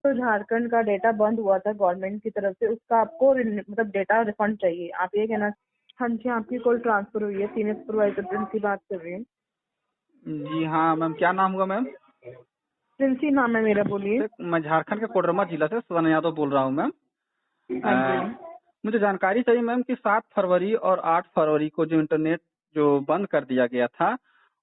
तो झारखंड का डेटा बंद हुआ था गवर्नमेंट की तरफ से, उसका आपको मतलब डेटा रिफंड चाहिए, आप ये कहना। हाँ जी, आपकी कॉल ट्रांसफर हुई है, सीनियर सुपरवाइजर प्रिंसी बात कर रही हूँ। जी हाँ मैम, क्या नाम हुआ मैम? प्रिंसी नाम है मेरा, बोलिए। मैं झारखंड के कोडरमा जिला से सदन यादव बोल रहा हूँ मैम। हाँ जी। मुझे जानकारी चाहिए मैम कि 7 फरवरी और 8 फरवरी को जो इंटरनेट जो बंद कर दिया गया था,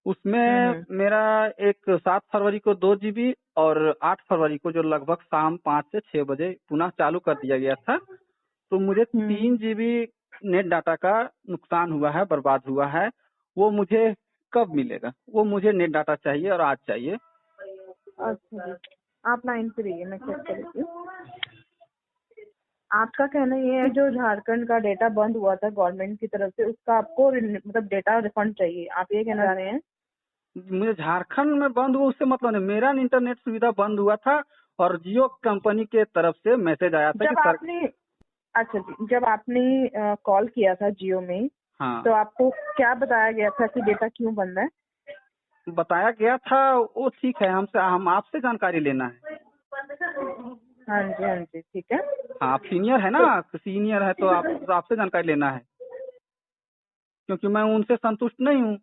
उसमें मेरा एक 7 फरवरी को 2 GB और 8 फरवरी को जो लगभग शाम 5 से 6 बजे पुनः चालू कर दिया गया था, तो मुझे 3 GB नेट डाटा का नुकसान हुआ है, बर्बाद हुआ है। वो मुझे कब मिलेगा? वो मुझे नेट डाटा चाहिए और आज चाहिए। अच्छा जी, आप लाइन पे रहिए, मैं चेक कर रही हूँ। आपका कहना ये है जो झारखंड का डेटा बंद हुआ था गवर्नमेंट की तरफ से, उसका आपको मतलब डेटा रिफंड चाहिए, आप ये कहना चाह रहे हैं? मुझे झारखंड में बंद हुआ उससे मतलब नहीं, मेरा इंटरनेट सुविधा बंद हुआ था और जियो कंपनी के तरफ से मैसेज आया था जब आपने अच्छा जी, जब आपने कॉल किया था जियो में, हाँ, तो आपको क्या बताया गया था कि डेटा क्यों बंद है? बताया गया था वो ठीक है, हम आपसे जानकारी लेना है। हाँ जी, हाँ जी, ठीक है। हाँ, आप सीनियर है ना, सीनियर है तो आपसे जानकारी लेना है, क्योंकि मैं उनसे संतुष्ट नहीं हूँ।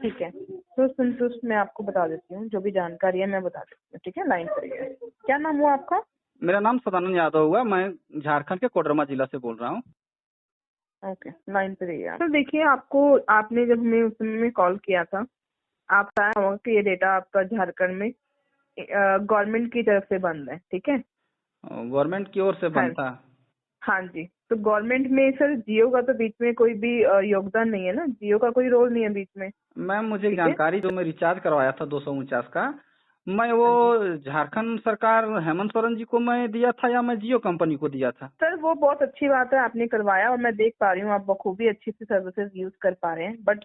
ठीक है, तो संतुष्ट मैं आपको बता देती हूँ, जो भी जानकारी है मैं बता देती हूँ, ठीक है। लाइन पर रहिए। क्या नाम हुआ आपका? मेरा नाम सदानंद यादव हुआ, मैं झारखंड के कोडरमा जिला से बोल रहा हूँ। ओके, लाइन पे रहिए। तो देखिए, आपने जब हमें उस समय कॉल किया था, आप बताया होगा कि ये डेटा आपका झारखंड में गवर्नमेंट की तरफ से बंद है, ठीक है। गवर्नमेंट की ओर से हाँ, बंद था। हाँ जी। तो गवर्नमेंट में सर जियो का तो बीच में कोई भी योगदान नहीं है ना, जियो का कोई रोल नहीं है बीच में। मैम मुझे एक ठीक है। जानकारी, जो मैं रिचार्ज करवाया था 249 का, मैं वो हाँ जी झारखंड सरकार हेमंत सोरेन जी को मैं दिया था या मैं जियो कंपनी को दिया था? सर, वो बहुत अच्छी बात है, आपने करवाया और मैं देख पा रही हूँ आप बखूबी अच्छी सी सर्विसेज यूज कर पा रहे हैं, बट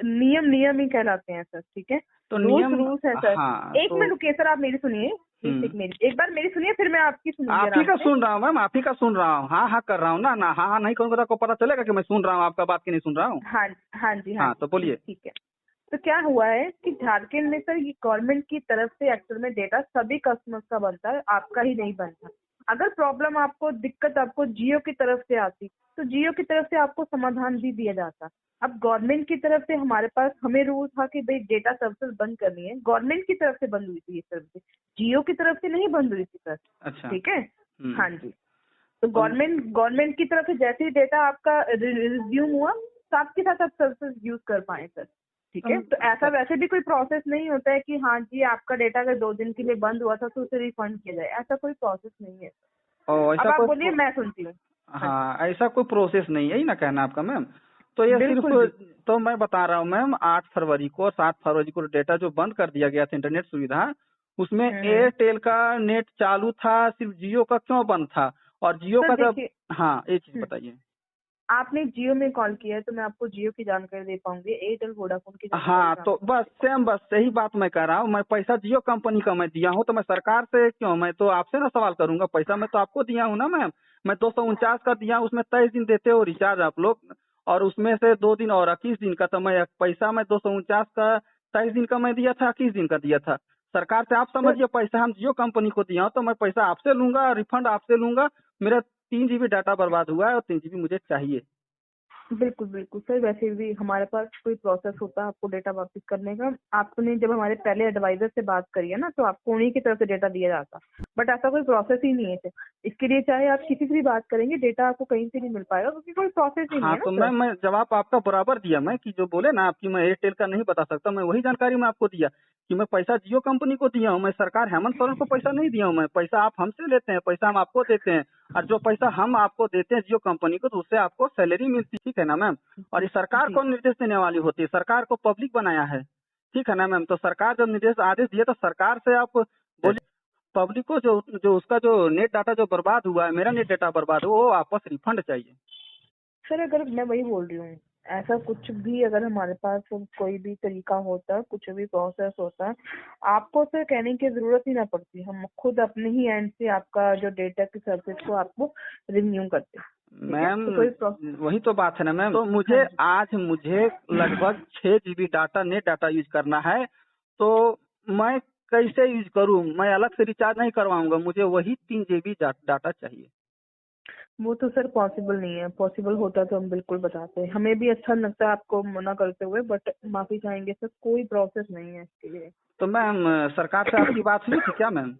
नियम नियम ही कहलाते हैं सर, ठीक है। तो रूल्स नियम, रूल्स है सर। हाँ एक तो मिनट रुकिए सर, आप मेरी सुनिए। एक बार मेरी सुनिए, फिर मैं आपकी सुनूंगी आप ही आराम का से। सुन रहा हूँ मैम, आप ही का सुन रहा हूँ, हाँ हाँ कर रहा हूँ ना, हाँ हाँ नहीं करूँगा तो आपको पता चलेगा कि मैं सुन रहा हूँ आपका बात की नहीं सुन रहा हूँ। हाँ हाँ जी, हाँ हाँ जी, तो बोलिए। ठीक है। तो क्या हुआ है कि झारखंड में सर ये गवर्नमेंट की तरफ से एक्चुअल में डेटा सभी कस्टमर्स का बनता है, आपका ही नहीं बनता। अगर प्रॉब्लम आपको दिक्कत आपको जियो की तरफ से आती, तो जियो की तरफ से आपको समाधान भी दिया जाता। अब गवर्नमेंट की तरफ से हमारे पास हमें रूल था कि भाई डेटा सर्विसेज बंद करनी है, गवर्नमेंट की तरफ से बंद हुई थी ये सर्विसेज, जियो की तरफ से नहीं बंद हुई थी सर। अच्छा। ठीक है। हाँ जी। तो तो गवर्नमेंट की तरफ से जैसे ही डेटा आपका रिज्यूम हुआ, साथ के साथ आप सर्विसेज यूज कर पाए सर। ठीक है। तो ऐसा वैसे भी कोई प्रोसेस नहीं होता है कि हाँ जी आपका डेटा अगर 2 दिन के लिए बंद हुआ था तो उसे रिफंड किया जाए, ऐसा कोई प्रोसेस नहीं है। अब ऐसा आप कोई बोलिए, मैं सुनती हूँ। हाँ जी, हाँ, ऐसा कोई प्रोसेस नहीं है ही ना कहना आपका मैम। तो ये सिर्फ, बिल्कुल भी। तो मैं बता रहा हूँ मैम, 8 फरवरी को 7 फरवरी को डेटा जो बंद कर दिया गया था इंटरनेट सुविधा, उसमें हम्म। एयरटेल का नेट चालू था, सिर्फ जियो का क्यों बंद था? और जियो सर का जब, देखिए, हाँ एक चीज बताइए। आपने जियो में कॉल किया है तो मैं आपको जियो की जानकारी दे पाऊंगी, एयरटेल वोडाफोन की जानकारी हाँ मैं तो आपको बस दे पाऊंगी। बस सही बात मैं कह रहा हूँ, मैं पैसा जियो कंपनी का मैं दिया हूँ तो मैं सरकार से क्यों, मैं तो आपसे ना सवाल करूंगा, पैसा मैं तो आपको दिया हूँ ना मैम। मैं 249 का दिया, उसमें 23 दिन देते हो रिचार्ज आप लोग, और उसमें से 2 दिन और 21 दिन का, तो मैं पैसा मैं 249 का 23 दिन का मैं दिया था, 21 दिन का दिया था सरकार से। आप सर समझिए पैसा हम जियो कंपनी को दिया हूँ तो मैं पैसा आपसे लूंगा, रिफंड आपसे लूंगा। मेरा 3 GB डाटा बर्बाद हुआ है और 3 GB मुझे चाहिए। बिल्कुल बिल्कुल सर, वैसे भी हमारे पास कोई प्रोसेस होता है आपको डेटा वापस करने का। आपने जब हमारे पहले एडवाइजर से बात करी है ना, तो आपको उन्हीं की तरफ से डेटा दिया जाता, बट ऐसा कोई प्रोसेस ही नहीं है सर। इसके लिए चाहे आप किसी से भी बात करेंगे, डेटा आपको कहीं से नहीं मिल पाएगा, क्योंकि कोई प्रोसेस ही नहीं हाँ है ना तो सर। मैं जवाब आपका बराबर दिया, मैं कि जो बोले ना आपकी, मैं एयरटेल का नहीं बता सकता, मैं वही जानकारी मैं आपको दिया कि मैं पैसा जियो कंपनी को दिया हूँ, मैं सरकार हेमंत सोरेन को पैसा नहीं दिया हूँ। मैं पैसा आप हमसे लेते हैं, पैसा हम आपको देते हैं, और जो पैसा हम आपको देते हैं जियो कंपनी को, तो उससे आपको सैलरी मिलती, ठीक है ना मैम। और ये सरकार जी। को निर्देश देने वाली होती है, सरकार को पब्लिक बनाया है, ठीक है ना मैम। तो सरकार जब निर्देश आदेश दिया तो सरकार से आप बोलिए, पब्लिक को जो जो उसका जो नेट डाटा जो बर्बाद हुआ है, मेरा नेट डाटा बर्बाद हुआ, वो वापस रिफंड चाहिए। सर अगर मैं वही बोल रही हूँ, ऐसा कुछ भी अगर हमारे पास कोई भी तरीका होता, कुछ भी प्रोसेस होता, आपको सर कहने की जरूरत ही ना पड़ती, हम खुद अपने ही एंड से आपका जो डेटा की सर्विस को आपको रिन्यू करते। ठीक है। मैम तो कोई वही तो बात है ना मैम, तो हाँ मुझे लगभग 6 GB data, net data use करना है, तो मैं कैसे यूज करूँ? मैं अलग से रिचार्ज नहीं करवाऊंगा, मुझे वही 3 GB डाटा चाहिए। वो तो सर पॉसिबल नहीं है, पॉसिबल होता तो हम बिल्कुल बताते। हमें भी अच्छा लगता है आपको मना करते हुए, बट माफी चाहेंगे सर, कोई प्रोसेस नहीं है इसके लिए। तो मैम सरकार से आपकी बात हुई थी क्या मैम?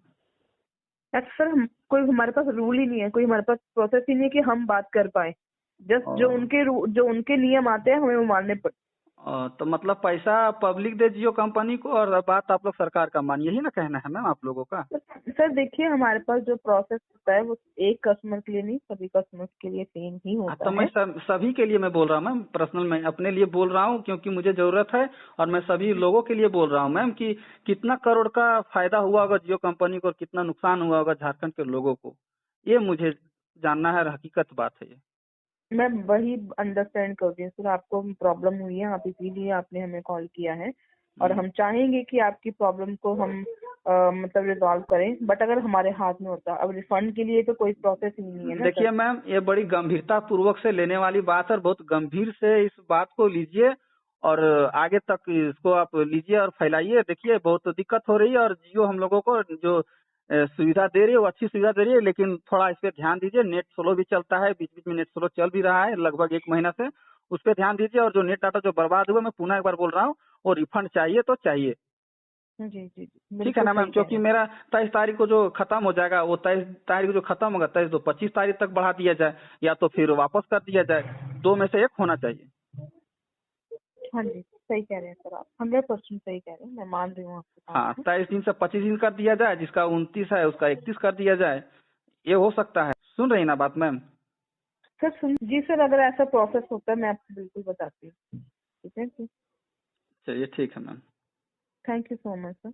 सर हम कोई, हमारे पास रूल ही नहीं है, कोई हमारे पास प्रोसेस ही नहीं है कि हम बात कर पाए। जस्ट जो उनके नियम आते हैं हमें वो मानने पड़ते। तो मतलब पैसा पब्लिक दे जियो कंपनी को और बात आप लोग सरकार का मान, यही ना कहना है मैम आप लोगों का? सर देखिए, हमारे पास जो प्रोसेस होता है वो एक कस्टमर के लिए नहीं, सभी कस्टमर्स के लिए सेम ही होता तो मैं है। सभी के लिए मैं बोल रहा हूँ मैम, पर्सनल मैं अपने लिए बोल रहा हूँ क्योंकि मुझे जरूरत है, और मैं सभी लोगों के लिए बोल रहा हूँ मैम कि कितना करोड़ का फायदा हुआ होगा जियो कंपनी को और कितना नुकसान हुआ होगा झारखंड के लोगों को, ये मुझे जानना है, हकीकत बात है ये। मैं वही अंडरस्टैंड कर रही हूँ सर, आपको प्रॉब्लम हुई है, आप इसीलिए आपने हमें कॉल किया है, और हम चाहेंगे कि आपकी प्रॉब्लम को हम मतलब रिजॉल्व करें, बट अगर हमारे हाथ में होता। अब रिफंड के लिए तो कोई प्रोसेस ही नहीं है ना देखिए सर। मैम, ये बड़ी गंभीरता पूर्वक से लेने वाली बात है, और बहुत गंभीर से इस बात को लीजिए और आगे तक इसको आप लीजिए और फैलाइए। देखिए बहुत दिक्कत हो रही है, और जियो हम लोगों को जो सुविधा दे रही है वो अच्छी सुविधा दे रही है, लेकिन थोड़ा इस पे ध्यान दीजिए। नेट स्लो भी चलता है, बीच बीच में नेट स्लो चल भी रहा है लगभग 1 महीना से, उस पर ध्यान दीजिए। और जो नेट डाटा जो बर्बाद हुआ, मैं पुनः एक बार बोल रहा हूँ, वो रिफंड चाहिए तो चाहिए। जी जी जी, ठीक है बिल्कुल ना सही मैम, कह रहे क्योंकि हैं। मेरा 23 तारीख को जो खत्म हो जाएगा, वो 23 तारीख को जो खत्म होगा, 23 तो 25 तारीख तक बढ़ा दिया जाए, या तो फिर वापस कर दिया जाए, 2 में से 1 होना चाहिए। हाँ जी, सही कह रहे हैं सर, आप 100% सही कह रहे हैं, मैं मान रही हूँ आपकी बात हाँ, को। 23 दिन से 25 दिन कर दिया जाए, जिसका 29 है उसका 31 कर दिया जाए, ये हो सकता है। सुन रही ना बात मैम? सर सुन जी सर, अगर ऐसा प्रोसेस होता है मैं आपको बिल्कुल बताती हूँ। ठीक है सर, चलिए ठीक है ma'am. Thank you so much sir.